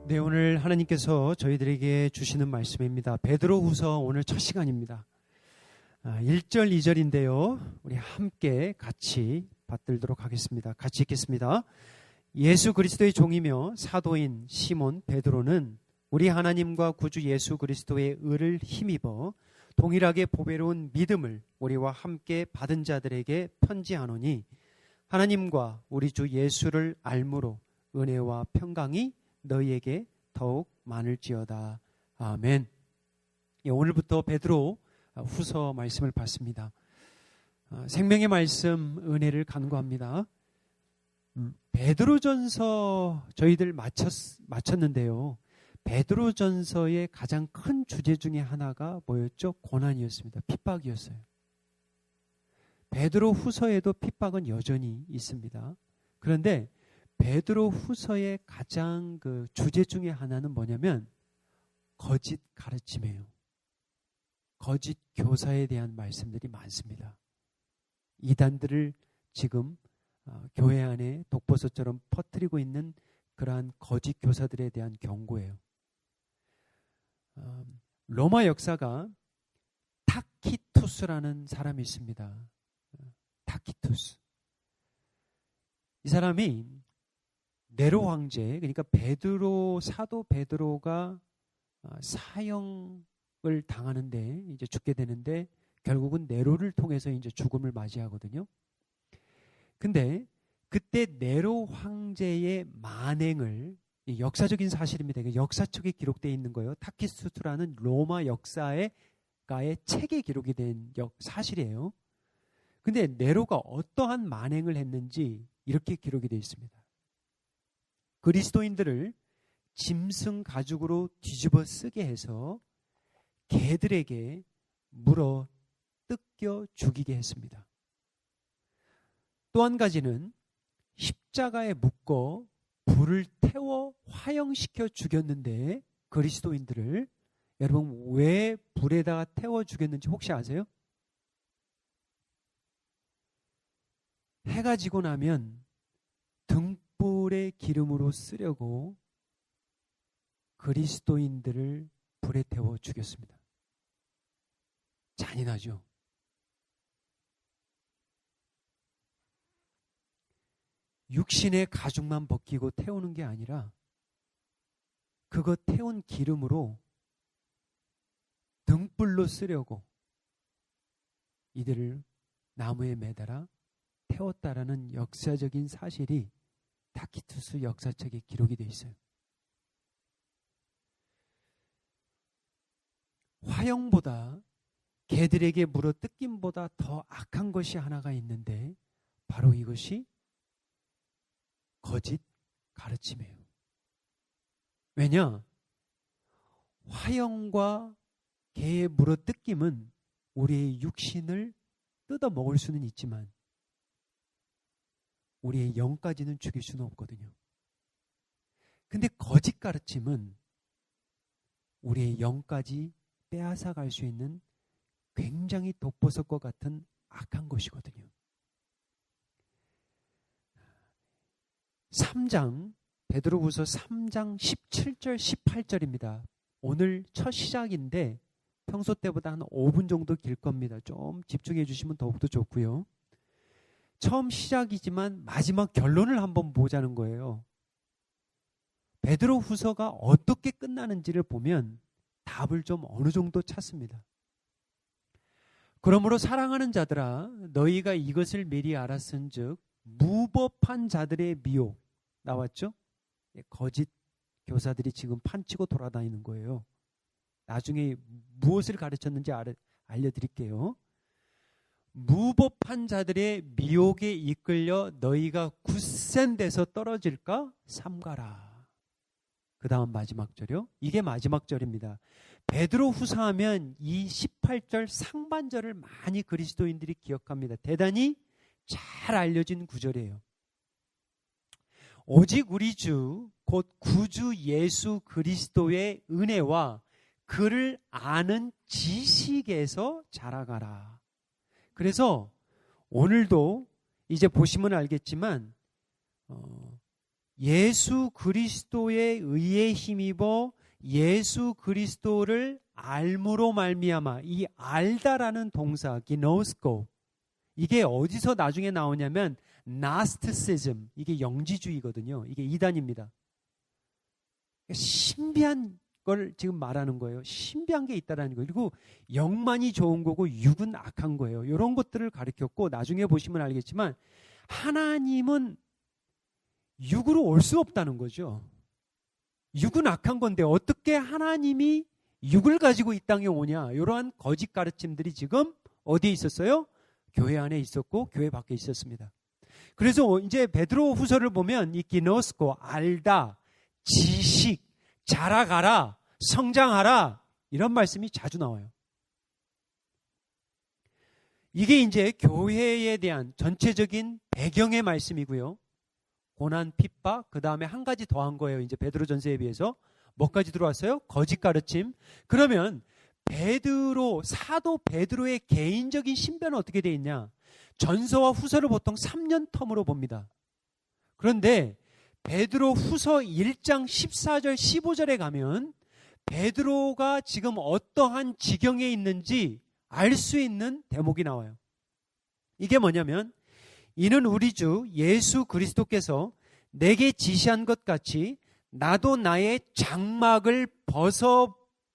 네, 오늘 하나님께서 저희들에게 주시는 말씀입니다. 베드로후서 오늘 첫 시간입니다. 1절, 2절인데요. 우리 함께 같이 받들도록 하겠습니다. 같이 읽겠습니다. 예수 그리스도의 종이며 사도인 시몬 베드로는 우리 하나님과 구주 예수 그리스도의 의를 힘입어 동일하게 보배로운 믿음을 우리와 함께 받은 자들에게 편지하노니 하나님과 우리 주 예수를 알므로 은혜와 평강이 너희에게 더욱 많을지어다. 아멘. 오늘부터 베드로 후서 말씀을 받습니다. 생명의 말씀 은혜를 간구합니다. 베드로전서 저희들 마쳤는데요. 베드로전서의 가장 큰 주제 중에 하나가 뭐였죠? 고난이었습니다. 핍박이었어요. 베드로 후서에도 핍박은 여전히 있습니다. 그런데 베드로 후서의 가장 그 주제 중에 하나는 뭐냐면 거짓 가르침이에요. 거짓 교사에 대한 말씀들이 많습니다. 이단들을 지금 교회 안에 독버섯처럼 퍼뜨리고 있는 그러한 거짓 교사들에 대한 경고예요. 로마 역사가 타키투스라는 사람이 있습니다. 타키투스. 이 사람이 네로 황제, 그러니까 베드로, 사도 베드로가 사형을 당하는데 이제 죽게 되는데 결국은 네로를 통해서 이제 죽음을 맞이하거든요. 근데 그때 네로 황제의 만행을, 역사적인 사실입니다. 역사책에 기록되어 있는 거예요. 타키투스라는 로마 역사의 책에 기록이 된 사실이에요. 근데 네로가 어떠한 만행을 했는지 이렇게 기록이 되어 있습니다. 그리스도인들을 짐승 가죽으로 뒤집어 쓰게 해서 개들에게 물어 뜯겨 죽이게 했습니다. 또 한 가지는 십자가에 묶어 불을 태워 화형시켜 죽였는데 그리스도인들을, 여러분 왜 불에다가 태워 죽였는지 혹시 아세요? 해가 지고 나면 등불의 기름으로 쓰려고 그리스도인들을 불에 태워 죽였습니다. 잔인하죠. 육신의 가죽만 벗기고 태우는 게 아니라 그거 태운 기름으로 등불로 쓰려고 이들을 나무에 매달아 태웠다라는 역사적인 사실이 타키투스 역사책에 기록이 되어 있어요. 화형보다, 개들에게 물어 뜯김보다 더 악한 것이 하나가 있는데 바로 이것이 거짓 가르침이에요. 왜냐? 화형과 개의 물어 뜯김은 우리의 육신을 뜯어 먹을 수는 있지만 우리의 영까지는 죽일 수는 없거든요. 근데 거짓 가르침은 우리의 영까지 빼앗아 갈 수 있는 굉장히 독버섯과 같은 악한 것이거든요. 3장, 베드로후서 3장 17절 18절입니다. 오늘 첫 시작인데 평소 때보다 한 5분 정도 길 겁니다. 좀 집중해 주시면 더욱더 좋고요. 처음 시작이지만 마지막 결론을 한번 보자는 거예요. 베드로 후서가 어떻게 끝나는지를 보면 답을 좀 어느 정도 찾습니다. 그러므로 사랑하는 자들아, 너희가 이것을 미리 알았은즉 무법한 자들의 미혹, 나왔죠? 거짓 교사들이 지금 판치고 돌아다니는 거예요. 나중에 무엇을 가르쳤는지 알려드릴게요. 무법한 자들의 미혹에 이끌려 너희가 굳센 데서 떨어질까 삼가라. 그 다음 마지막 절이요. 이게 마지막 절입니다. 베드로 후서하면 이 18절 상반절을 많이 그리스도인들이 기억합니다. 대단히 잘 알려진 구절이에요. 오직 우리 주 곧 구주 예수 그리스도의 은혜와 그를 아는 지식에서 자라가라. 그래서 오늘도 이제 보시면 알겠지만 예수 그리스도에 의해 힘입어 예수 그리스도를 알므로 말미암아, 이 알다라는 동사 기노스코, 이게 어디서 나중에 나오냐면 나스티시즘, 이게 영지주의거든요. 이게 이단입니다. 신비한 걸 지금 말하는 거예요. 신비한 게 있다라는 거예요. 그리고 영만이 좋은 거고 육은 악한 거예요. 이런 것들을 가르쳤고, 나중에 보시면 알겠지만 하나님은 육으로 올 수 없다는 거죠. 육은 악한 건데 어떻게 하나님이 육을 가지고 이 땅에 오냐, 이러한 거짓 가르침들이 지금 어디에 있었어요? 교회 안에 있었고 교회 밖에 있었습니다. 그래서 이제 베드로 후서를 보면 이 기노스코, 알다, 지식, 자라가라, 성장하라, 이런 말씀이 자주 나와요. 이게 이제 교회에 대한 전체적인 배경의 말씀이고요. 고난, 핍박, 그 다음에 한 가지 더한 거예요. 이제 베드로전서에 비해서 뭐까지 들어왔어요? 거짓 가르침. 그러면 베드로, 사도 베드로의 개인적인 신변은 어떻게 되어 있냐? 전서와 후서를 보통 3년 텀으로 봅니다. 그런데 베드로 후서 1장 14절 15절에 가면 베드로가 지금 어떠한 지경에 있는지 알 수 있는 대목이 나와요. 이게 뭐냐면, 이는 우리 주 예수 그리스도께서 내게 지시한 것 같이 나도 나의 장막을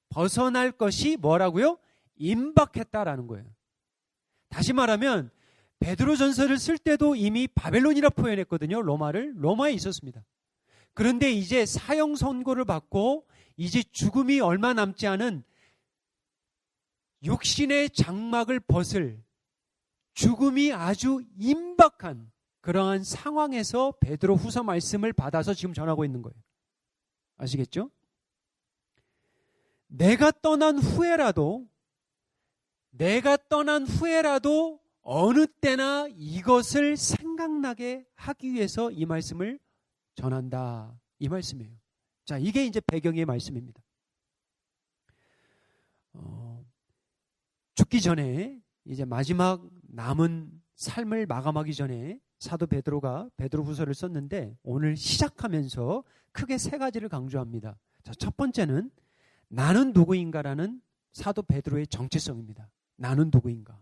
벗어날 것이 뭐라고요? 임박했다라는 거예요. 다시 말하면 베드로전서를 쓸 때도 이미 바벨론이라 표현했거든요. 로마에 있었습니다. 그런데 이제 사형 선고를 받고 이제 죽음이 얼마 남지 않은 육신의 장막을 벗을 죽음이 아주 임박한 그러한 상황에서 베드로 후서 말씀을 받아서 지금 전하고 있는 거예요. 아시겠죠? 내가 떠난 후에라도 어느 때나 이것을 생각나게 하기 위해서 이 말씀을 전한다, 이 말씀이에요. 자, 이게 이제 배경의 말씀입니다. 죽기 전에 이제 마지막 남은 삶을 마감하기 전에 사도 베드로가 베드로후서를 썼는데, 오늘 시작하면서 크게 세 가지를 강조합니다. 자, 첫 번째는 나는 누구인가라는 사도 베드로의 정체성입니다. 나는 누구인가.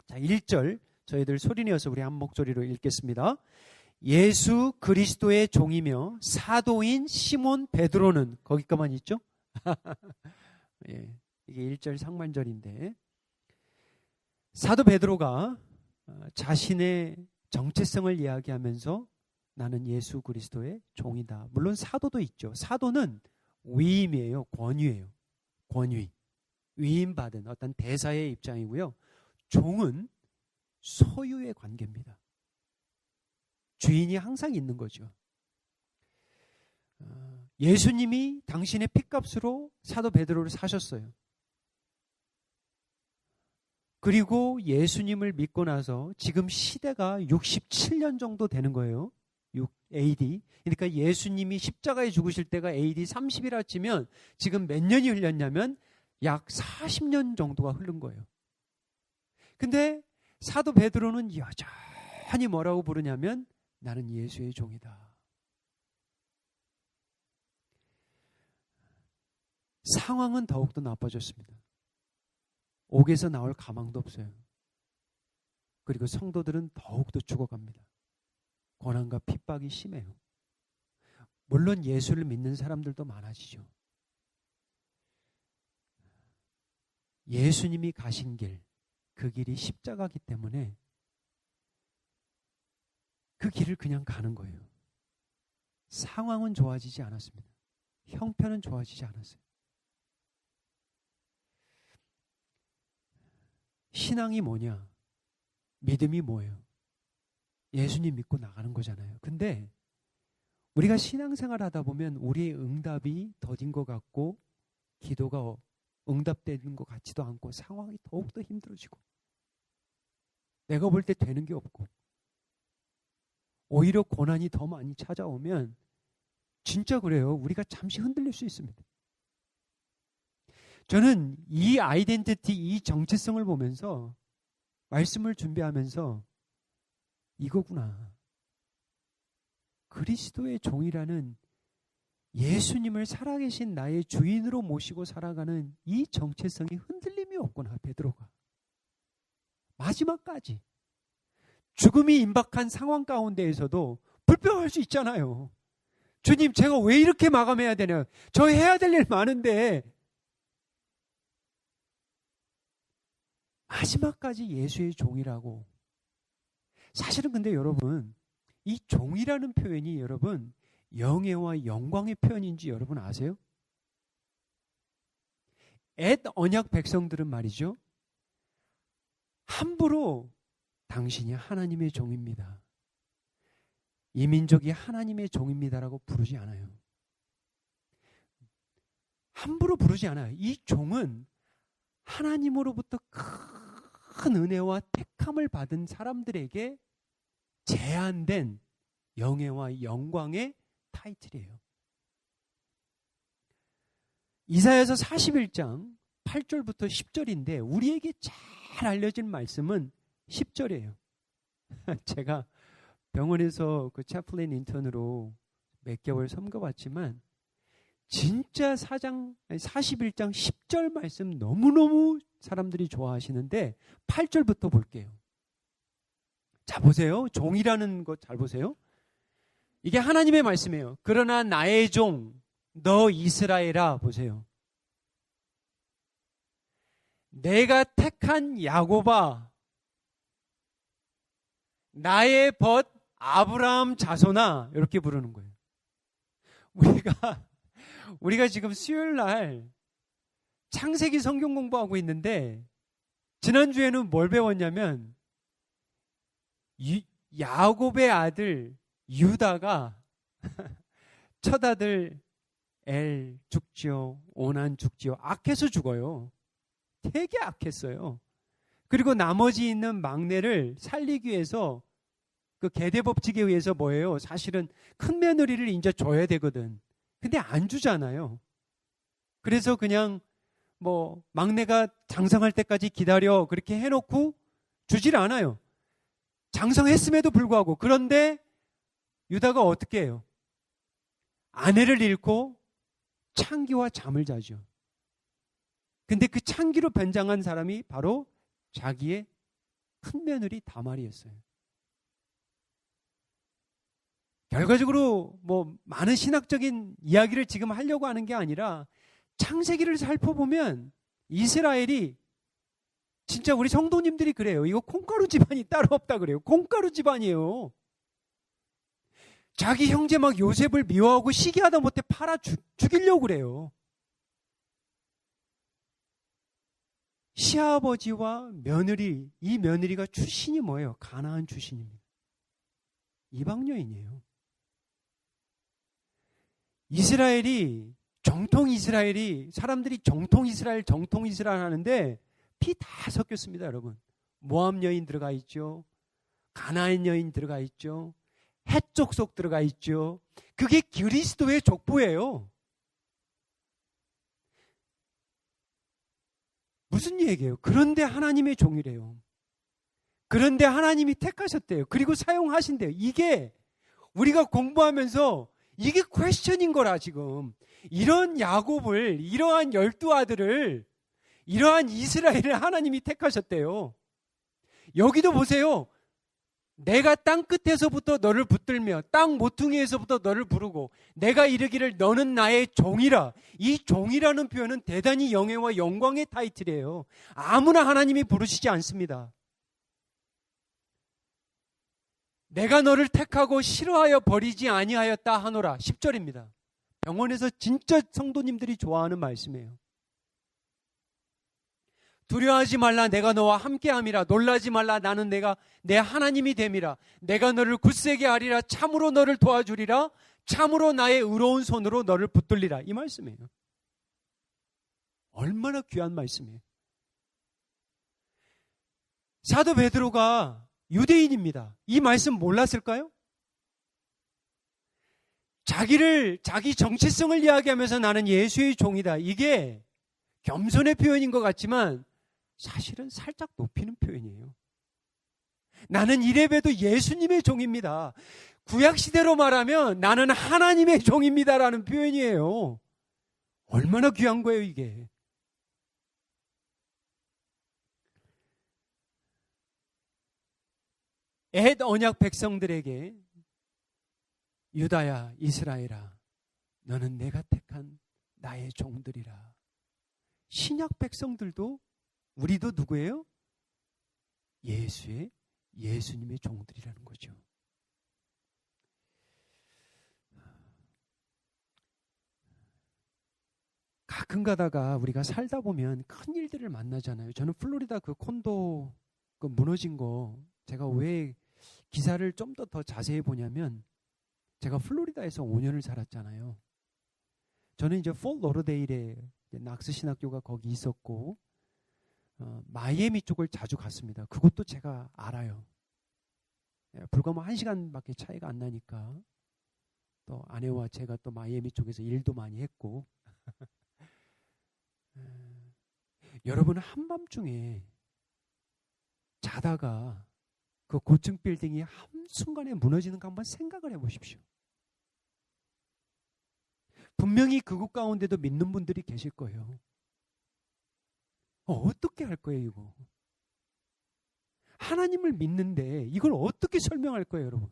자, 1절 저희들 소리내어서 우리 한 목소리로 읽겠습니다. 예수 그리스도의 종이며 사도인 시몬 베드로는, 거기까만 있죠? 예, 이게 1절 상반절인데, 사도 베드로가 자신의 정체성을 이야기하면서 나는 예수 그리스도의 종이다. 물론 사도도 있죠. 사도는 위임이에요. 권위예요. 권위. 위임받은 어떤 대사의 입장이고요. 종은 소유의 관계입니다. 주인이 항상 있는 거죠. 예수님이 당신의 핏값으로 사도 베드로를 사셨어요. 그리고 예수님을 믿고 나서 지금 시대가 67년 정도 되는 거예요. 6 AD. 그러니까 예수님이 십자가에 죽으실 때가 AD 30이라 치면 지금 몇 년이 흘렸냐면 약 40년 정도가 흐른 거예요. 근데 사도 베드로는 여전히 뭐라고 부르냐면 나는 예수의 종이다. 상황은 더욱더 나빠졌습니다. 옥에서 나올 가망도 없어요. 그리고 성도들은 더욱더 죽어갑니다. 고난과 핍박이 심해요. 물론 예수를 믿는 사람들도 많아지죠. 예수님이 가신 길, 그 길이 십자가이기 때문에 그 길을 그냥 가는 거예요. 상황은 좋아지지 않았습니다. 형편은 좋아지지 않았어요. 신앙이 뭐냐? 믿음이 뭐예요? 예수님 믿고 나가는 거잖아요. 근데 우리가 신앙생활 하다 보면 우리의 응답이 더딘 것 같고 기도가 응답되는 것 같지도 않고 상황이 더욱더 힘들어지고 내가 볼 때 되는 게 없고 오히려 고난이 더 많이 찾아오면 진짜 그래요. 우리가 잠시 흔들릴 수 있습니다. 저는 이 아이덴티티, 이 정체성을 보면서 말씀을 준비하면서 이거구나. 그리스도의 종이라는 예수님을 살아계신 나의 주인으로 모시고 살아가는 이 정체성이 흔들림이 없구나. 베드로가 마지막까지 죽음이 임박한 상황 가운데에서도 불평할 수 있잖아요. 주님, 제가 왜 이렇게 마감해야 되냐? 저 해야 될 일 많은데. 마지막까지 예수의 종이라고. 사실은 근데 여러분, 이 종이라는 표현이 여러분 영예와 영광의 표현인지 여러분 아세요? 옛 언약 백성들은 말이죠, 함부로 당신이 하나님의 종입니다, 이 민족이 하나님의 종입니다라고 부르지 않아요. 함부로 부르지 않아요. 이 종은 하나님으로부터 큰 은혜와 택함을 받은 사람들에게 제한된 영예와 영광의 타이틀이에요. 이사야서 41장 8절부터 10절인데 우리에게 잘 알려진 말씀은 10절이에요. 제가 병원에서 그 채플린 인턴으로 몇 개월 섬겨봤지만 진짜 41장 10절 말씀 너무너무 사람들이 좋아하시는데 8절부터 볼게요. 자, 보세요. 종이라는 것 잘 보세요. 이게 하나님의 말씀이에요. 그러나 나의 종 너 이스라엘아, 보세요. 내가 택한 야곱아, 나의 벗 아브라함 자손아, 이렇게 부르는 거예요. 우리가 지금 수요일 날 창세기 성경 공부하고 있는데 지난주에는 뭘 배웠냐면 야곱의 아들 유다가 첫 아들 엘 죽지요, 오난 죽지요. 악해서 죽어요. 되게 악했어요. 그리고 나머지 있는 막내를 살리기 위해서 그 계대법칙에 의해서 뭐예요? 사실은 큰 며느리를 이제 줘야 되거든. 근데 안 주잖아요. 그래서 그냥 뭐 막내가 장성할 때까지 기다려 그렇게 해놓고 주질 않아요. 장성했음에도 불구하고. 그런데 유다가 어떻게 해요? 아내를 잃고 창기와 잠을 자죠. 근데 그 창기로 변장한 사람이 바로 자기의 큰 며느리 다말이었어요. 결과적으로 뭐 많은 신학적인 이야기를 지금 하려고 하는 게 아니라 창세기를 살펴보면 이스라엘이 진짜 우리 성도님들이 그래요. 이거 콩가루 집안이 따로 없다 그래요. 콩가루 집안이에요. 자기 형제 막 요셉을 미워하고 시기하다 못해 팔아 죽이려고 그래요. 시아버지와 며느리, 이 며느리가 출신이 뭐예요? 가나안 출신입니다. 이방 여인이에요. 이스라엘이 사람들이 정통 이스라엘 하는데 피 다 섞였습니다, 여러분. 모압 여인 들어가 있죠. 가나안 여인 들어가 있죠. 헷 족속 들어가 있죠. 그게 그리스도의 족보예요. 무슨 얘기예요? 그런데 하나님의 종이래요. 그런데 하나님이 택하셨대요. 그리고 사용하신대요. 이게 우리가 공부하면서 이게 퀘스천인 거라 지금. 이런 야곱을, 이러한 12아들을, 이러한 이스라엘을 하나님이 택하셨대요. 여기도 보세요. 내가 땅 끝에서부터 너를 붙들며 땅 모퉁이에서부터 너를 부르고 내가 이르기를 너는 나의 종이라. 이 종이라는 표현은 대단히 영예와 영광의 타이틀이에요. 아무나 하나님이 부르시지 않습니다. 내가 너를 택하고 싫어하여 버리지 아니하였다 하노라. 10절입니다. 병원에서 진짜 성도님들이 좋아하는 말씀이에요. 두려워하지 말라, 내가 너와 함께함이라. 놀라지 말라, 나는 내 하나님이 됨이라. 내가 너를 굳세게 하리라. 참으로 너를 도와주리라. 참으로 나의 의로운 손으로 너를 붙들리라. 이 말씀이에요. 얼마나 귀한 말씀이에요. 사도 베드로가 유대인입니다. 이 말씀 몰랐을까요? 자기 정체성을 이야기하면서 나는 예수의 종이다. 이게 겸손의 표현인 것 같지만 사실은 살짝 높이는 표현이에요. 나는 이래봬도 예수님의 종입니다. 구약시대로 말하면 나는 하나님의 종입니다라는 표현이에요. 얼마나 귀한 거예요, 이게. 옛 언약 백성들에게 유다야, 이스라엘아, 너는 내가 택한 나의 종들이라. 신약 백성들도 우리도 누구예요? 예수님의 종들이라는 거죠. 가끔 가다가 우리가 살다 보면 큰 일들을 만나잖아요. 저는 플로리다 그 콘도 그 무너진 거 제가 왜 기사를 좀 더 자세히 보냐면 제가 플로리다에서 5년을 살았잖아요. 저는 이제 폴 로더데일에 낙스 신학교가 거기 있었고 마이애미 쪽을 자주 갔습니다. 그것도 제가 알아요. 불과 뭐 1시간밖에 차이가 안 나니까 또 아내와 제가 또 마이애미 쪽에서 일도 많이 했고 여러분 한밤중에 자다가 그 고층 빌딩이 한순간에 무너지는 거 한번 생각을 해보십시오. 분명히 그곳 가운데도 믿는 분들이 계실 거예요. 어떻게 할 거예요, 이거? 하나님을 믿는데 이걸 어떻게 설명할 거예요, 여러분?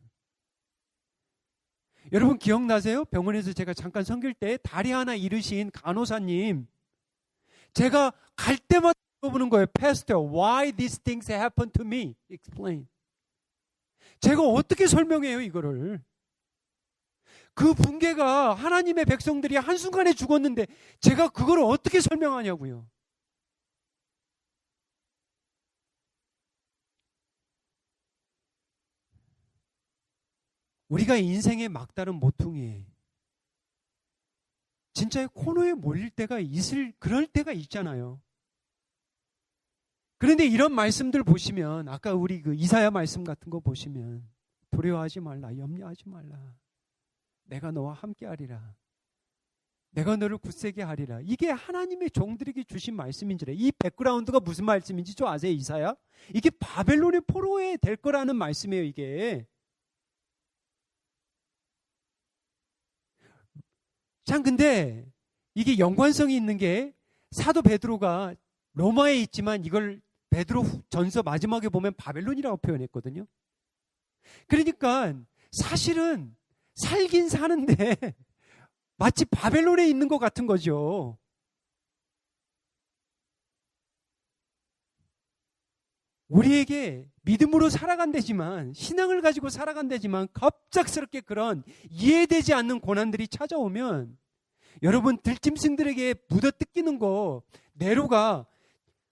여러분 기억나세요? 병원에서 제가 잠깐 섬길 때 다리 하나 잃으신 간호사님, 제가 갈 때마다 물어보는 거예요. Pastor, why these things happen to me? Explain. 제가 어떻게 설명해요, 이거를? 그 붕괴가 하나님의 백성들이 한순간에 죽었는데 제가 그걸 어떻게 설명하냐고요. 우리가 인생의 막다른 모퉁이에 진짜의 코너에 몰릴 때가 그럴 때가 있잖아요. 그런데 이런 말씀들 보시면 아까 우리 그 이사야 말씀 같은 거 보시면 두려워하지 말라, 염려하지 말라. 내가 너와 함께 하리라. 내가 너를 굳세게 하리라. 이게 하나님의 종들에게 주신 말씀인지라. 이 백그라운드가 무슨 말씀인지 좀 아세요, 이사야? 이게 바벨론의 포로에 될 거라는 말씀이에요, 이게. 참 근데 이게 연관성이 있는 게 사도 베드로가 로마에 있지만 이걸 베드로 전서 마지막에 보면 바벨론이라고 표현했거든요. 그러니까 사실은 살긴 사는데 마치 바벨론에 있는 것 같은 거죠. 우리에게 믿음으로 살아간다지만, 신앙을 가지고 살아간다지만 갑작스럽게 그런 이해되지 않는 고난들이 찾아오면 여러분 들짐승들에게 묻어뜯기는 거, 네로가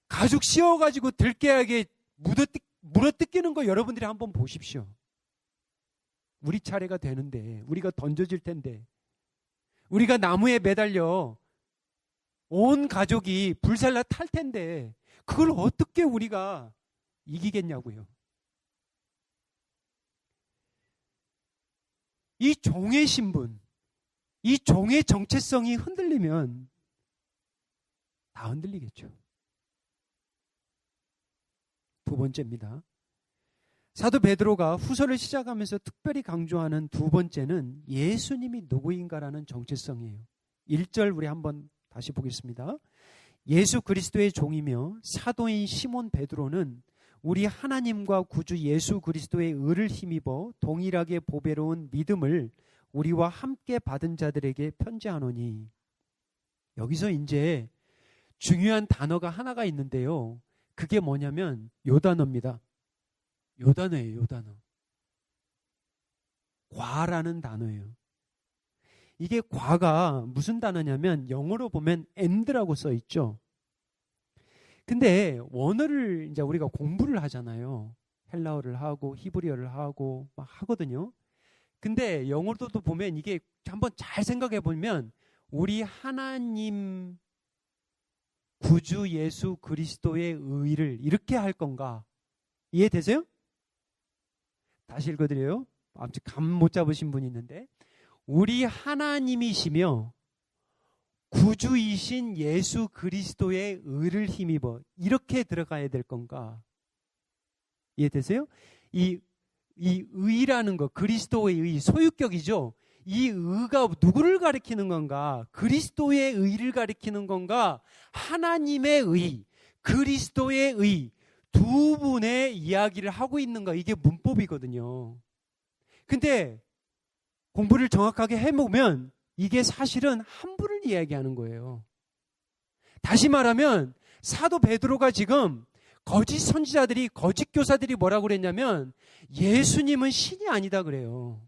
가죽 씌워가지고 들깨하게 물어뜯기는 거 여러분들이 한번 보십시오. 우리 차례가 되는데, 우리가 던져질 텐데, 우리가 나무에 매달려 온 가족이 불살라 탈 텐데 그걸 어떻게 우리가 이기겠냐고요. 이 종의 신분, 이 종의 정체성이 흔들리면 다 흔들리겠죠. 두 번째입니다. 사도 베드로가 후서를 시작하면서 특별히 강조하는 두 번째는 예수님이 누구인가라는 정체성이에요. 1절 우리 한번 다시 보겠습니다. 예수 그리스도의 종이며 사도인 시몬 베드로는 우리 하나님과 구주 예수 그리스도의 의를 힘입어 동일하게 보배로운 믿음을 우리와 함께 받은 자들에게 편지하노니. 여기서 이제 중요한 단어가 하나가 있는데요. 그게 뭐냐면 요단어입니다. 요단어예요, 요단어. 과라는 단어예요. 이게 과가 무슨 단어냐면 영어로 보면 and라고 써 있죠. 근데 원어를 이제 우리가 공부를 하잖아요. 헬라어를 하고 히브리어를 하고 막 하거든요. 근데 영어로도 보면 이게 한번 잘 생각해 보면 우리 하나님 구주 예수 그리스도의 의를 이렇게 할 건가? 이해되세요? 다시 읽어드려요. 아무튼 감 못 잡으신 분이 있는데, 우리 하나님이시며 구주이신 예수 그리스도의 의를 힘입어 이렇게 들어가야 될 건가? 이해되세요? 이 의라는 것, 그리스도의 의, 소유격이죠. 이 의가 누구를 가리키는 건가? 그리스도의 의를 가리키는 건가? 하나님의 의, 그리스도의 의, 두 분의 이야기를 하고 있는가? 이게 문법이거든요. 근데 공부를 정확하게 해보면 이게 사실은 한 분을 이야기하는 거예요. 다시 말하면 사도 베드로가 지금 거짓 선지자들이, 거짓 교사들이 뭐라고 그랬냐면 예수님은 신이 아니다 그래요.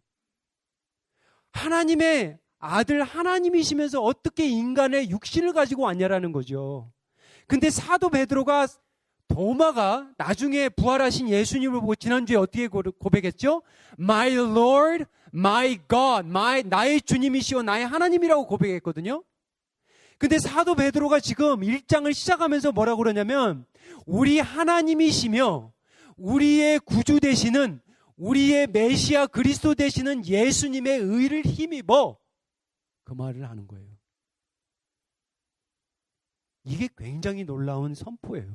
하나님의 아들 하나님이시면서 어떻게 인간의 육신을 가지고 왔냐라는 거죠. 근데 사도 베드로가 도마가 나중에 부활하신 예수님을 보고 지난주에 어떻게 고백했죠? My Lord, my God, 나의 주님이시오 나의 하나님이라고 고백했거든요. 근데 사도 베드로가 지금 1장을 시작하면서 뭐라고 그러냐면 우리 하나님이시며 우리의 구주 되시는 우리의 메시아 그리스도 되시는 예수님의 의를 힘입어 그 말을 하는 거예요. 이게 굉장히 놀라운 선포예요.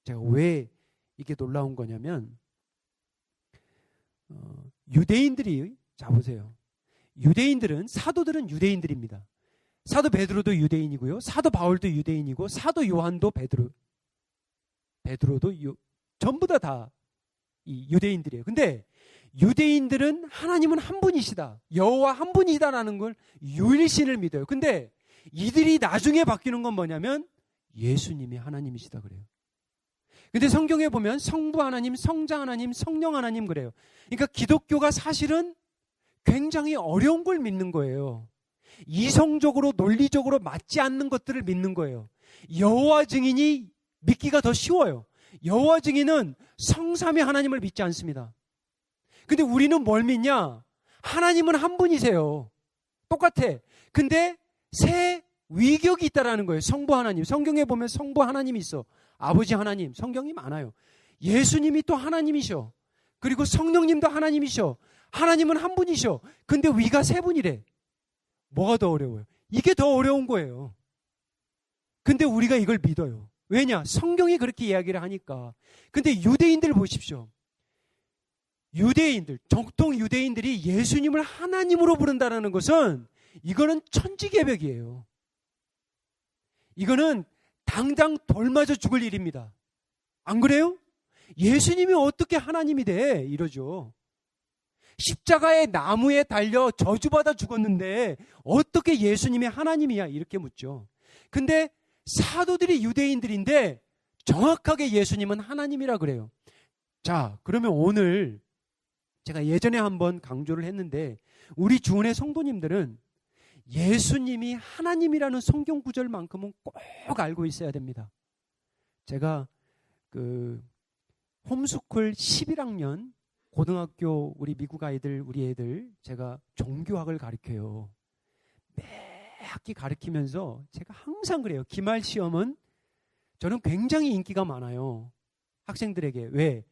제가 왜 이게 놀라운 거냐면 유대인들이, 자 보세요. 유대인들은, 사도들은 유대인들입니다. 사도 베드로도 유대인이고요. 사도 바울도 유대인이고 사도 요한도 베드로도 전부 다 이 유대인들이에요. 근데 유대인들은 하나님은 한 분이시다, 여호와 한 분이다라는 걸 유일신을 믿어요. 근데 이들이 나중에 바뀌는 건 뭐냐면 예수님이 하나님이시다 그래요. 근데 성경에 보면 성부 하나님, 성자 하나님, 성령 하나님 그래요. 그러니까 기독교가 사실은 굉장히 어려운 걸 믿는 거예요. 이성적으로 논리적으로 맞지 않는 것들을 믿는 거예요. 여호와 증인이 믿기가 더 쉬워요. 여호와 증인은 성삼위 하나님을 믿지 않습니다. 근데 우리는 뭘 믿냐? 하나님은 한 분이세요. 똑같아. 근데 세 위격이 있다라는 거예요. 성부 하나님. 성경에 보면 성부 하나님이 있어. 아버지 하나님. 성경이 많아요. 예수님이 또 하나님이셔. 그리고 성령님도 하나님이셔. 하나님은 한 분이셔. 근데 위가 세 분이래. 뭐가 더 어려워요? 이게 더 어려운 거예요. 근데 우리가 이걸 믿어요. 왜냐? 성경이 그렇게 이야기를 하니까. 근데 유대인들 보십시오. 유대인들, 정통 유대인들이 예수님을 하나님으로 부른다는 것은 이거는 천지개벽이에요. 이거는 당장 돌 맞아 죽을 일입니다. 안 그래요? 예수님이 어떻게 하나님이 돼? 이러죠. 십자가의 나무에 달려 저주받아 죽었는데 어떻게 예수님이 하나님이야? 이렇게 묻죠. 근데 사도들이 유대인들인데 정확하게 예수님은 하나님이라 그래요. 자, 그러면 오늘 제가 예전에 한번 강조를 했는데 우리 주은의 성도님들은 예수님이 하나님이라는 성경 구절만큼은 꼭 알고 있어야 됩니다. 제가 홈스쿨 11학년 고등학교 우리 미국 아이들, 우리 애들 제가 종교학을 가르쳐요. 매 학기 가르치면서 제가 항상 그래요. 기말 시험은 저는 굉장히 인기가 많아요. 학생들에게. 왜?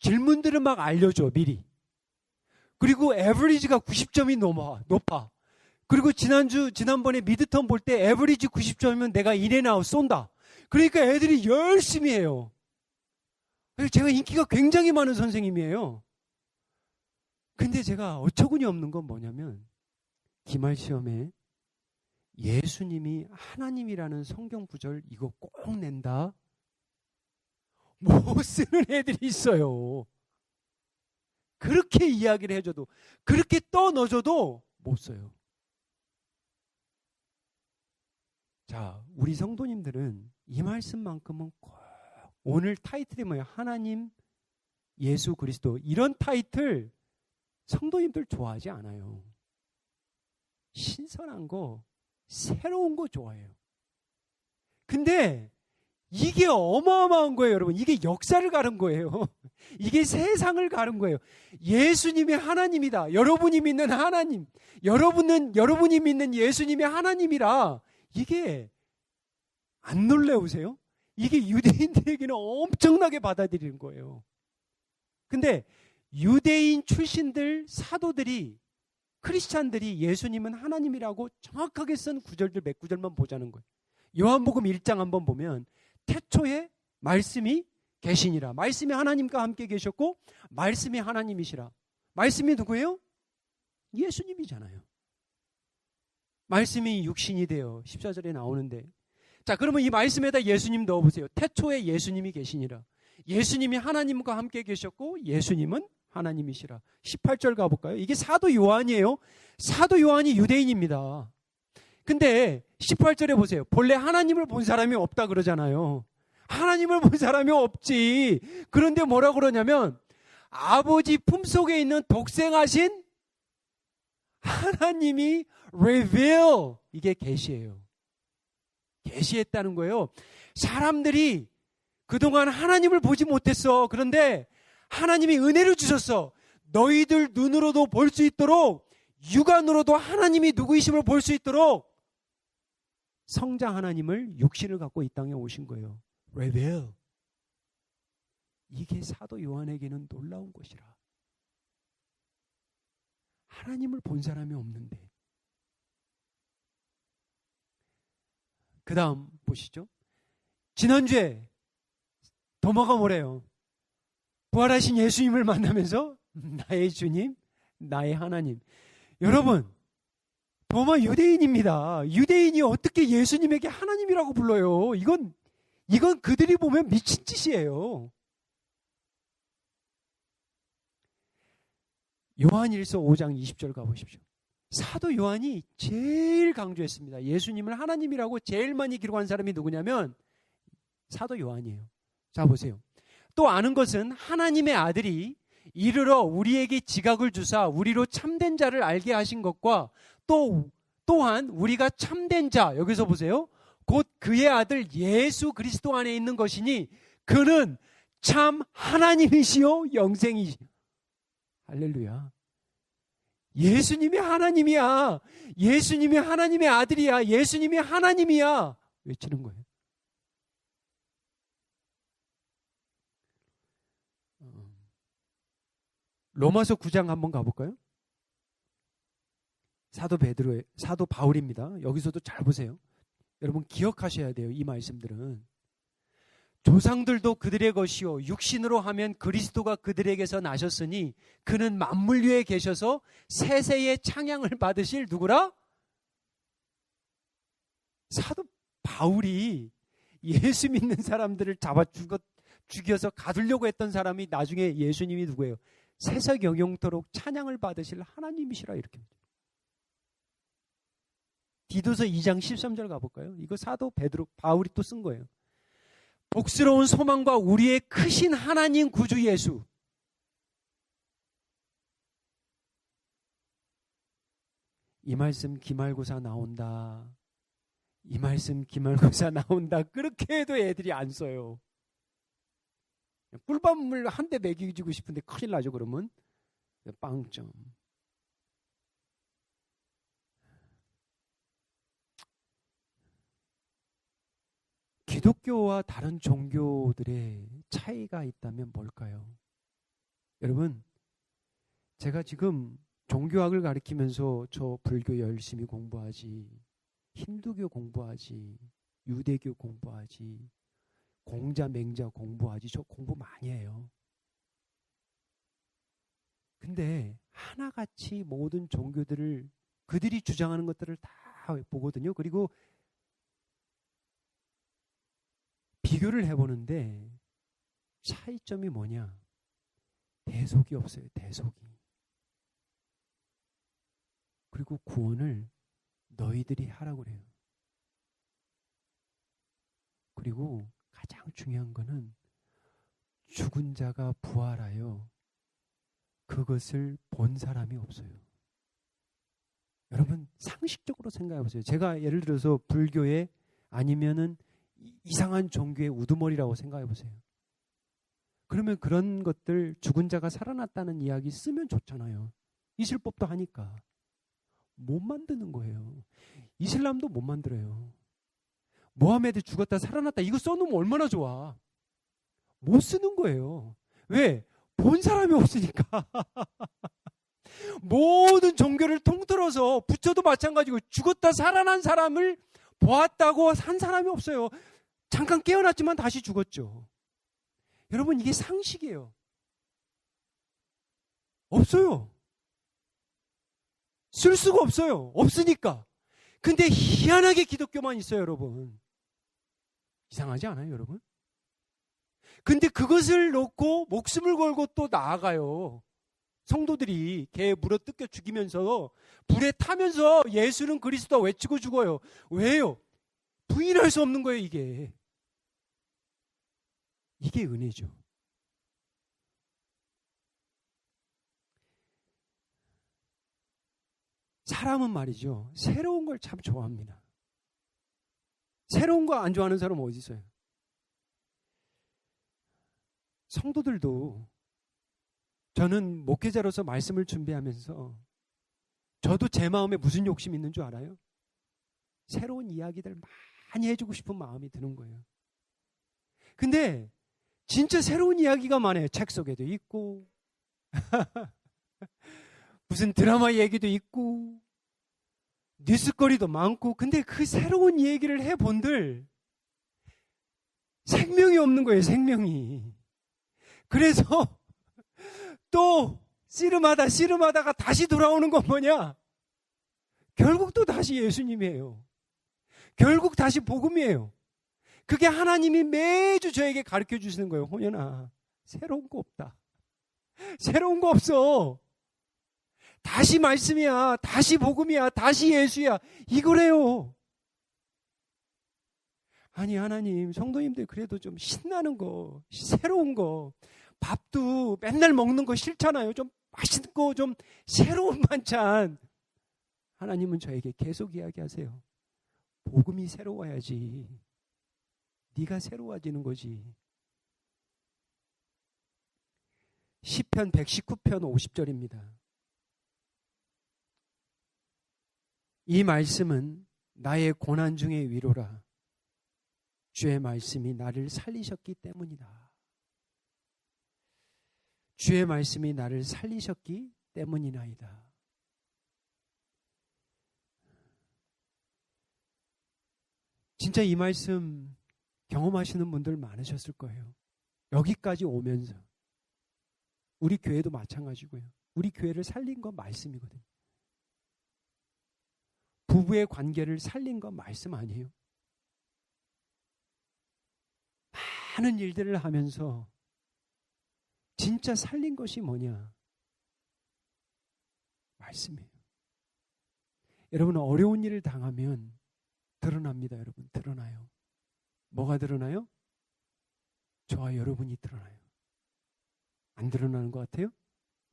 질문들을 막 알려줘, 미리. 그리고 에버리지가 90점이 높아. 그리고 지난번에 미드텀 볼 때 에버리지 90점이면 내가 인앤아웃 쏜다. 그러니까 애들이 열심히 해요. 그래서 제가 인기가 굉장히 많은 선생님이에요. 근데 제가 어처구니 없는 건 뭐냐면 기말 시험에 예수님이 하나님이라는 성경 구절 이거 꼭 낸다. 못 쓰는 애들이 있어요. 그렇게 이야기를 해줘도, 그렇게 떠넣어줘도 못 써요. 자, 우리 성도님들은 이 말씀만큼은 꼭, 오늘 타이틀이 뭐예요? 하나님, 예수 그리스도. 이런 타이틀 성도님들 좋아하지 않아요. 신선한 거, 새로운 거 좋아해요. 근데 이게 어마어마한 거예요, 여러분. 이게 역사를 가른 거예요. 이게 세상을 가른 거예요. 예수님이 하나님이다. 여러분이 믿는 하나님. 여러분이 믿는 예수님이 하나님이라. 이게 안 놀라우세요? 이게 유대인들에게는 엄청나게 받아들이는 거예요. 근데 유대인 출신들 사도들이, 크리스찬들이 예수님은 하나님이라고 정확하게 쓴 구절들 몇 구절만 보자는 거예요. 요한복음 1장 한번 보면 태초에 말씀이 계시니라. 말씀이 하나님과 함께 계셨고 말씀이 하나님이시라. 말씀이 누구예요? 예수님이잖아요. 말씀이 육신이 되어 14절에 나오는데, 자, 그러면 이 말씀에다 예수님 넣어보세요. 태초에 예수님이 계시니라. 예수님이 하나님과 함께 계셨고 예수님은 하나님이시라. 18절 가볼까요? 이게 사도 요한이에요. 사도 요한이 유대인입니다. 근데 18절에 보세요. 본래 하나님을 본 사람이 없다 그러잖아요. 하나님을 본 사람이 없지. 그런데 뭐라 그러냐면 아버지 품속에 있는 독생하신 하나님이 reveal, 이게 계시예요. 계시했다는 거예요. 사람들이 그동안 하나님을 보지 못했어. 그런데 하나님이 은혜를 주셨어. 너희들 눈으로도 볼 수 있도록, 육안으로도 하나님이 누구이심을 볼 수 있도록 성자 하나님을 육신을 갖고 이 땅에 오신 거예요. reveal. 이게 사도 요한에게는 놀라운 것이라. 하나님을 본 사람이 없는데. 그 다음 보시죠. 지난주에 도마가 뭐래요? 부활하신 예수님을 만나면서 나의 주님, 나의 하나님. 여러분, 도마 유대인입니다. 유대인이 어떻게 예수님에게 하나님이라고 불러요? 이건 그들이 보면 미친 짓이에요. 요한일서 5장 20절 가보십시오. 사도 요한이 제일 강조했습니다. 예수님을 하나님이라고 제일 많이 기록한 사람이 누구냐면 사도 요한이에요. 자, 보세요. 또 아는 것은 하나님의 아들이 이르러 우리에게 지각을 주사 우리로 참된 자를 알게 하신 것과 또한 우리가 참된 자, 여기서 보세요. 곧 그의 아들 예수 그리스도 안에 있는 것이니 그는 참 하나님이시요 영생이시요. 할렐루야. 예수님이 하나님이야. 예수님이 하나님의 아들이야. 예수님이 하나님이야. 외치는 거예요. 로마서 9장 한번 가볼까요? 사도 바울입니다. 여기서도 잘 보세요. 여러분 기억하셔야 돼요. 이 말씀들은. 조상들도 그들의 것이요 육신으로 하면 그리스도가 그들에게서 나셨으니 그는 만물 위에 계셔서 세세의 창양을 받으실 누구라? 사도 바울이 예수 믿는 사람들을 죽여서 가두려고 했던 사람이 나중에 예수님이 누구예요? 세상 영영토록 찬양을 받으실 하나님이시라 이렇게. 디도서 2장 13절 가볼까요? 이거 사도 바울이 또 쓴 거예요. 복스러운 소망과 우리의 크신 하나님 구주 예수. 이 말씀 기말고사 나온다. 이 말씀 기말고사 나온다. 그렇게 해도 애들이 안 써요. 꿀밤을 한 대 먹이고 싶은데 큰일 나죠. 그러면 빵점. 기독교와 다른 종교들의 차이가 있다면 뭘까요? 여러분, 제가 지금 종교학을 가르치면서 저 불교 열심히 공부하지, 힌두교 공부하지, 유대교 공부하지, 공자 맹자 공부하지, 저 공부 많이 해요. 근데 하나같이 모든 종교들을 그들이 주장하는 것들을 다 보거든요. 그리고 비교를 해보는데 차이점이 뭐냐? 대속이 없어요. 대속이. 그리고 구원을 너희들이 하라고 그래요. 그리고 가장 중요한 거는 죽은 자가 부활하여 그것을 본 사람이 없어요. 여러분 상식적으로 생각해 보세요. 제가 예를 들어서 불교에 아니면은 이상한 종교의 우두머리라고 생각해 보세요. 그러면 그런 것들 죽은 자가 살아났다는 이야기 쓰면 좋잖아요. 있을 법도 하니까. 못 만드는 거예요. 이슬람도 못 만들어요. 모하메드 죽었다 살아났다 이거 써놓으면 얼마나 좋아. 못 쓰는 거예요. 왜? 본 사람이 없으니까. 모든 종교를 통틀어서 부처도 마찬가지고 죽었다 살아난 사람을 보았다고 산 사람이 없어요. 잠깐 깨어났지만 다시 죽었죠. 여러분, 이게 상식이에요. 없어요. 쓸 수가 없어요. 없으니까. 근데 희한하게 기독교만 있어요, 여러분. 이상하지 않아요, 여러분? 근데 그것을 놓고 목숨을 걸고 또 나아가요. 성도들이 개 물어 뜯겨 죽이면서 불에 타면서 예수는 그리스도 외치고 죽어요. 왜요? 부인할 수 없는 거예요, 이게. 이게 은혜죠. 사람은 말이죠, 새로운 걸 참 좋아합니다. 새로운 거 안 좋아하는 사람 어디 있어요? 성도들도, 저는 목회자로서 말씀을 준비하면서 저도 제 마음에 무슨 욕심이 있는 줄 알아요? 새로운 이야기들 많이 해주고 싶은 마음이 드는 거예요. 근데 진짜 새로운 이야기가 많아요. 책 속에도 있고 무슨 드라마 얘기도 있고 뉴스거리도 많고, 근데 그 새로운 얘기를 해본들 생명이 없는 거예요, 생명이. 그래서 또 씨름하다가 다시 돌아오는 건 뭐냐? 결국 또 다시 예수님이에요. 결국 다시 복음이에요. 그게 하나님이 매주 저에게 가르쳐 주시는 거예요. 호연아, 새로운 거 없다. 새로운 거 없어. 다시 말씀이야. 다시 복음이야. 다시 예수야. 이거래요. 아니, 하나님, 성도님들 그래도 좀 신나는 거, 새로운 거, 밥도 맨날 먹는 거 싫잖아요. 좀 맛있는 거, 좀 새로운 반찬. 하나님은 저에게 계속 이야기하세요. 복음이 새로워야지. 네가 새로워지는 거지. 시편 119편 50절입니다. 이 말씀은 나의 고난 중의 위로라. 주의 말씀이 나를 살리셨기 때문이다. 주의 말씀이 나를 살리셨기 때문이나이다. 진짜 이 말씀 경험하시는 분들 많으셨을 거예요. 여기까지 오면서. 우리 교회도 마찬가지고요. 우리 교회를 살린 건 말씀이거든요. 부부의 관계를 살린 건 말씀 아니에요. 많은 일들을 하면서 진짜 살린 것이 뭐냐? 말씀이에요. 여러분, 어려운 일을 당하면 드러납니다. 여러분, 드러나요. 뭐가 드러나요? 저와 여러분이 드러나요. 안 드러나는 것 같아요?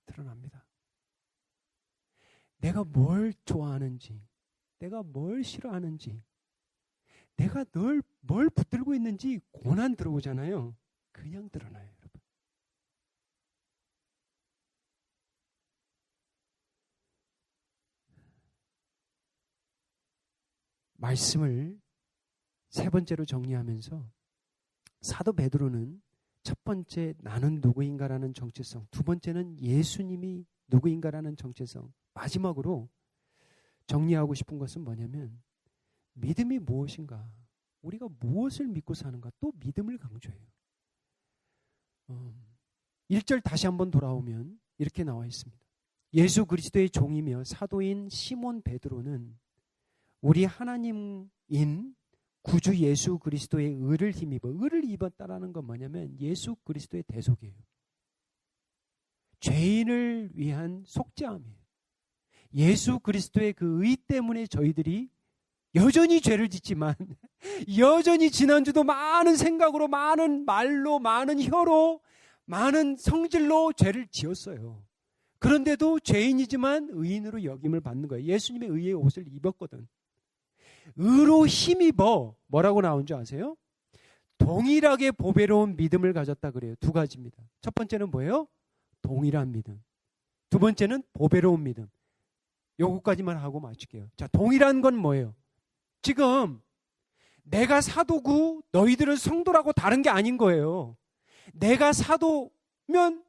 드러납니다. 내가 뭘 좋아하는지, 내가 뭘 싫어하는지, 내가 뭘 붙들고 있는지 고난 들어오잖아요. 그냥 드러나요, 여러분. 말씀을 세 번째로 정리하면서 사도 베드로는 첫 번째 나는 누구인가라는 정체성, 두 번째는 예수님이 누구인가라는 정체성, 마지막으로 정리하고 싶은 것은 뭐냐면 믿음이 무엇인가, 우리가 무엇을 믿고 사는가, 또 믿음을 강조해요. 1절 다시 한번 돌아오면 이렇게 나와 있습니다. 예수 그리스도의 종이며 사도인 시몬 베드로는 우리 하나님인 구주 예수 그리스도의 의를 힘입어, 의를 입었다라는 건 뭐냐면 예수 그리스도의 대속이에요. 죄인을 위한 속죄함이에요. 예수 그리스도의 그 의 때문에 저희들이 여전히 죄를 짓지만, 여전히 지난주도 많은 생각으로, 많은 말로, 많은 혀로, 많은 성질로 죄를 지었어요. 그런데도 죄인이지만 의인으로 여김을 받는 거예요. 예수님의 의의 옷을 입었거든. 의로 힘입어 뭐라고 나온 줄 아세요? 동일하게 보배로운 믿음을 가졌다 그래요. 두 가지입니다. 첫 번째는 뭐예요? 동일한 믿음. 두 번째는 보배로운 믿음. 요거까지만 하고 마칠게요. 자, 동일한 건 뭐예요? 지금 내가 사도고 너희들은 성도라고 다른 게 아닌 거예요. 내가 사도면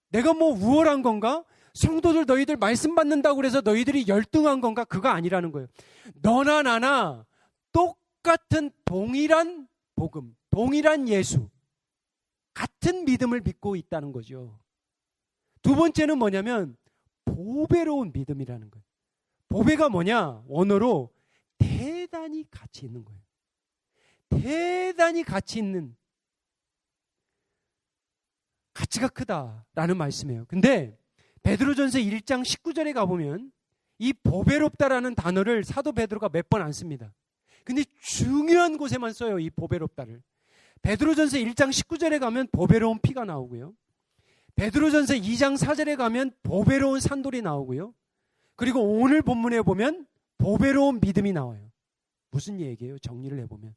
내가 뭐 우월한 건가? 성도들 너희들 말씀 받는다고 그래서 너희들이 열등한 건가? 그거 아니라는 거예요. 너나 나나 똑같은 동일한 복음, 동일한 예수. 같은 믿음을 믿고 있다는 거죠. 두 번째는 뭐냐면 보배로운 믿음이라는 거예요. 보배가 뭐냐? 원어로 대단히 가치 있는 거예요. 대단히 가치 있는, 가치가 크다라는 말씀이에요. 근데 베드로전서 1장 19절에 가보면 이 보배롭다라는 단어를 사도 베드로가 몇 번 안 씁니다. 근데 중요한 곳에만 써요, 이 보배롭다를. 베드로전서 1장 19절에 가면 보배로운 피가 나오고요. 베드로전서 2장 4절에 가면 보배로운 산돌이 나오고요. 그리고 오늘 본문에 보면 보배로운 믿음이 나와요. 무슨 얘기예요? 정리를 해보면.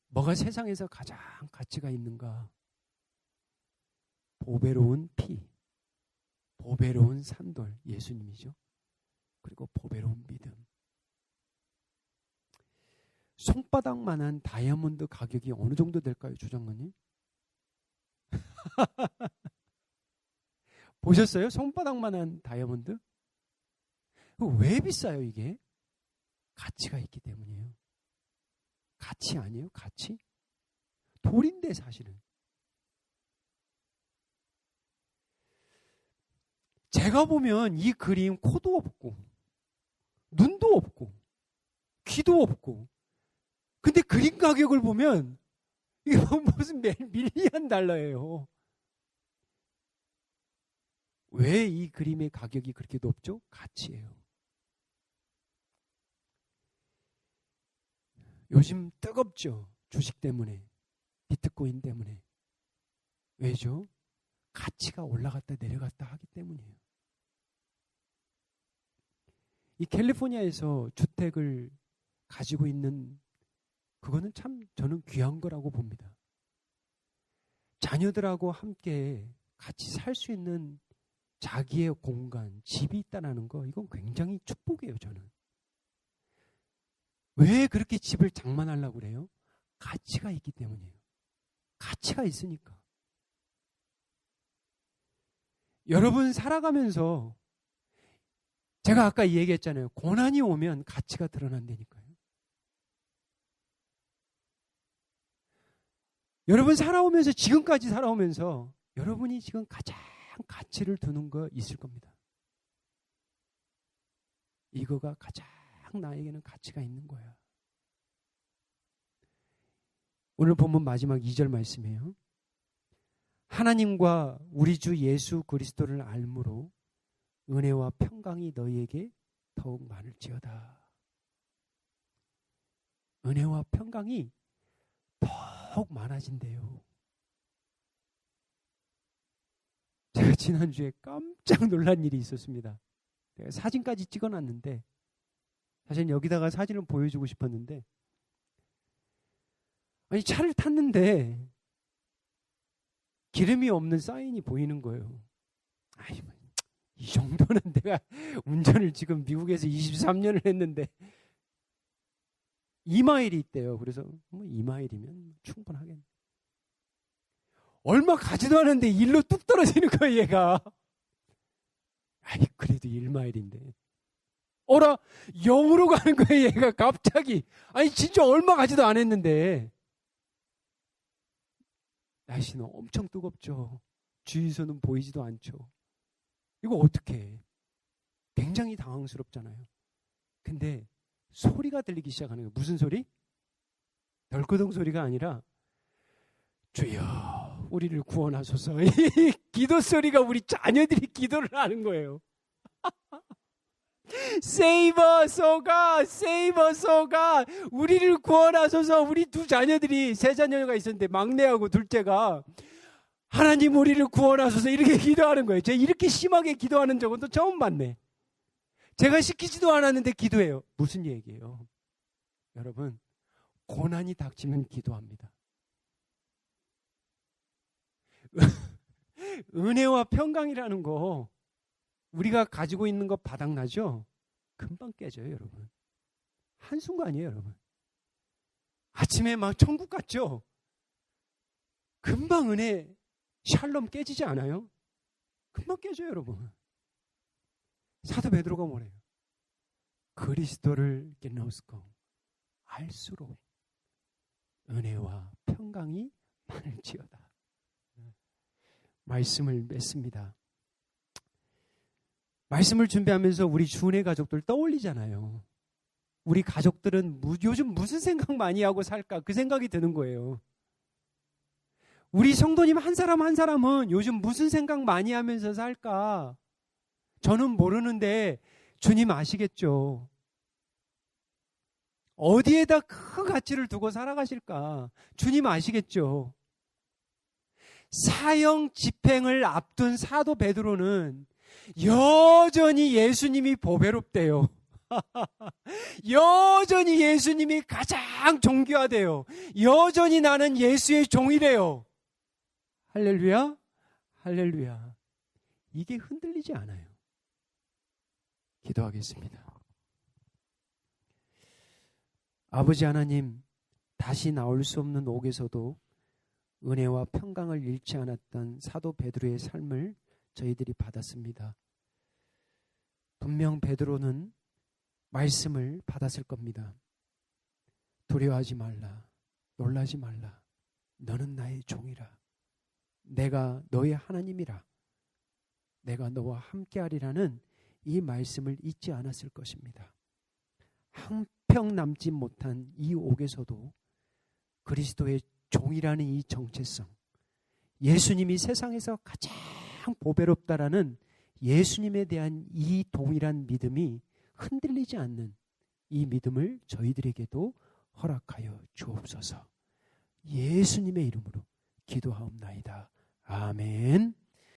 뭐가 세상에서 가장 가치가 있는가? 보배로운 피, 보배로운 산돌, 예수님이죠. 그리고 보배로운 믿음. 손바닥만한 다이아몬드 가격이 어느 정도 될까요, 주장관님? 보셨어요? 손바닥만한 다이아몬드? 왜 비싸요, 이게? 가치가 있기 때문이에요. 가치 아니에요? 가치? 돌인데 사실은. 제가 보면 이 그림 코도 없고 눈도 없고 귀도 없고, 근데 그림 가격을 보면 이거 무슨 밀리언 달러예요. 왜 이 그림의 가격이 그렇게 높죠? 가치예요. 요즘 뜨겁죠. 주식 때문에, 비트코인 때문에. 왜죠? 가치가 올라갔다 내려갔다 하기 때문이에요. 이 캘리포니아에서 주택을 가지고 있는, 그거는 참 저는 귀한 거라고 봅니다. 자녀들하고 함께 같이 살 수 있는 자기의 공간, 집이 있다는 거, 이건 굉장히 축복이에요, 저는. 왜 그렇게 집을 장만하려고 그래요? 가치가 있기 때문이에요. 가치가 있으니까. 여러분 살아가면서 제가 아까 얘기했잖아요. 고난이 오면 가치가 드러난다니까요. 여러분 살아오면서, 지금까지 살아오면서 여러분이 지금 가장 가치를 두는 거 있을 겁니다. 이거가 가장 나에게는 가치가 있는 거야. 오늘 본문 마지막 2절 말씀이에요. 하나님과 우리 주 예수 그리스도를 알므로 은혜와 평강이 너희에게 더욱 많을지어다. 은혜와 평강이 더욱 많아진대요. 제가 지난주에 깜짝 놀란 일이 있었습니다. 제가 사진까지 찍어놨는데, 사실 여기다가 사진을 보여주고 싶었는데, 아니 차를 탔는데 기름이 없는 사인이 보이는 거예요. 아니, 이 정도는 내가 운전을 지금 미국에서 23년을 했는데 2마일이 있대요. 그래서 뭐 2마일이면 충분하겠네. 얼마 가지도 않았는데 일로 뚝 떨어지는 거예요, 얘가. 아이, 그래도 1마일인데. 어라, 0으로 가는 거예요, 얘가 갑자기. 아니, 진짜 얼마 가지도 안 했는데. 날씨는 엄청 뜨겁죠. 주위에서는 보이지도 않죠. 이거 어떻게 해? 굉장히 당황스럽잖아요. 근데 소리가 들리기 시작하는 거예요. 무슨 소리? 덜커덩 소리가 아니라 주여 우리를 구원하소서. 이 기도 소리가 우리 자녀들이 기도를 하는 거예요. Save us, oh God, save us, oh God. 우리를 구원하소서. 우리 두 자녀들이, 세 자녀가 있었는데 막내하고 둘째가 하나님 우리를 구원하소서 이렇게 기도하는 거예요. 제가 이렇게 심하게 기도하는 적은 또 처음 봤네. 제가 시키지도 않았는데 기도해요. 무슨 얘기예요? 여러분, 고난이 닥치면 기도합니다. 은혜와 평강이라는 거 우리가 가지고 있는 거 바닥나죠? 금방 깨져요, 여러분. 한순간이에요, 여러분. 아침에 막 천국 같죠? 금방 은혜, 샬롬 깨지지 않아요? 금방 깨져요, 여러분. 사도 베드로가 뭐래요? 그리스도를 genosko 알수록 은혜와 평강이 많을지어다. 말씀을 맺습니다. 말씀을 준비하면서 우리 주은혜 가족들 떠올리잖아요. 우리 가족들은 요즘 무슨 생각 많이 하고 살까? 그 생각이 드는 거예요. 우리 성도님 한 사람 한 사람은 요즘 무슨 생각 많이 하면서 살까? 저는 모르는데 주님 아시겠죠? 어디에다 큰 가치를 두고 살아가실까? 주님 아시겠죠? 사형 집행을 앞둔 사도 베드로는 여전히 예수님이 보배롭대요. 여전히 예수님이 가장 존귀하대요. 여전히 나는 예수의 종이래요. 할렐루야, 할렐루야. 이게 흔들리지 않아요. 기도하겠습니다. 아버지 하나님, 다시 나올 수 없는 옥에서도 은혜와 평강을 잃지 않았던 사도 베드로의 삶을 저희들이 받았습니다. 분명 베드로는 말씀을 받았을 겁니다. 두려워하지 말라, 놀라지 말라. 너는 나의 종이라. 내가 너의 하나님이라. 내가 너와 함께하리라는 이 말씀을 잊지 않았을 것입니다. 한평 남지 못한 이 옥에서도 그리스도의 종이라는 이 정체성, 예수님이 세상에서 가장 보배롭다라는 예수님에 대한 이 동일한 믿음이 흔들리지 않는 이 믿음을 저희들에게도 허락하여 주옵소서. 예수님의 이름으로 기도하옵나이다. 아멘.